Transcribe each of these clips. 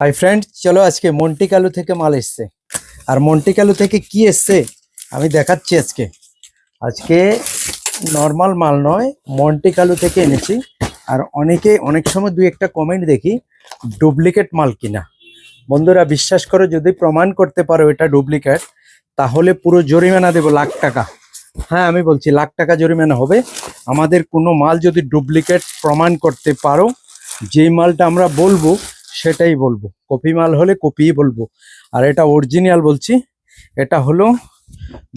Hi friend, চলো আজকে মন্টি কালু থেকে মাল এসছে। আর মন্টি কালু থেকে কি এসছে আমি দেখাচ্ছি। আজকে আজকে নর্মাল মাল নয়, মন্টি কালু থেকে এনেছি। আর অনেক সময় দুই একটা কমেন্ট দেখি ডুপ্লিকেট মাল কিনা। বন্ধুরা বিশ্বাস করো, যদি প্রমাণ করতে পারো এটা ডুপ্লিকেট, তাহলে পুরো জরিমানা দেবো ₹1,00,000। হ্যাঁ, আমি বলছি ₹1,00,000 জরিমানা হবে। আমাদের কোনো মাল যদি ডুপ্লিকেট প্রমাণ করতে পারো, যেই মালটা আমরা বলবো সেটাই বলবো। কপি মাল হলে কপিই বলবো। আর এটা অরিজিনাল বলছি। এটা হলো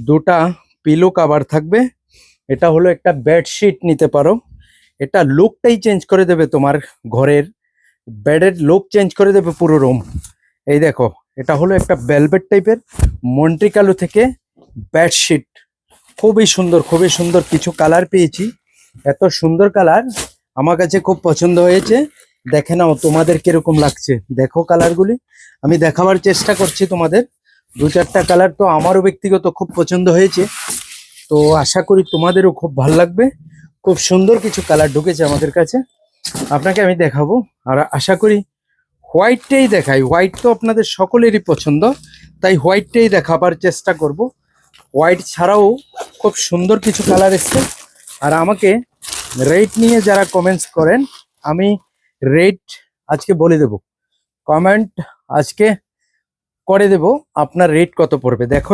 দুটা পিলো কভার থাকবে। এটা হলো একটা বেডশিট নিতে পারো। এটা লুকটাই চেঞ্জ করে দেবে, তোমার ঘরের বেডের লুক চেঞ্জ করে দেবে পুরো রুম। এই দেখো, এটা হলো একটা ভেলভেট টাইপের মন্টি কালু থেকে বেডশিট। খুবই সুন্দর, খুবই সুন্দর। কিছু কালার পেয়েছি, এত সুন্দর কালার আমার কাছে খুব পছন্দ হয়েছে। দেখে নাও তোমাদের কিরকম লাগছে, দেখো কালারগুলি। আমি দেখাবার চেষ্টা করছি তোমাদের। দু চারটা কালার তো আমারও ব্যক্তিগত খুব পছন্দ হয়েছে, তো আশা করি তোমাদেরও খুব ভালো লাগবে। খুব সুন্দর কিছু কালার ঢুকেছে আমাদের কাছে, আপনাকে আমি দেখাবো। আর আশা করি হোয়াইটটাই দেখাই। হোয়াইট তো আপনাদের সকলেরই পছন্দ, তাই হোয়াইটটাই দেখাবার চেষ্টা করব। হোয়াইট ছাড়াও খুব সুন্দর কিছু কালার এসছে। আর আমাকে রেট নিয়ে যারা কমেন্টস করেন, আমি রেট আজকে বলে দেব। কমেন্ট আজকে করে দেব আপনার রেট কত পড়বে। দেখো,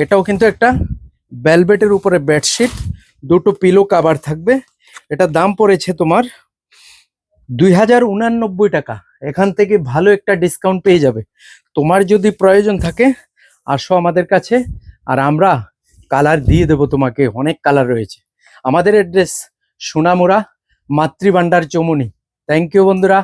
এটাও কিন্তু একটা ভেলভেটের উপরে বেডশিট, দুটো পিলো কভার থাকবে। এটা দাম পড়েছে তোমার 2,099 টাকা। এখান থেকে ভালো একটা ডিসকাউন্ট পেয়ে যাবে। তোমার যদি প্রয়োজন থাকে আসো আমাদের কাছে, আর আমরা কালার দিয়ে দেবো তোমাকে। অনেক কালার রয়েছে। আমাদের address Sonamura, Matribhandar, Choumuni. Thank you বন্ধুরা।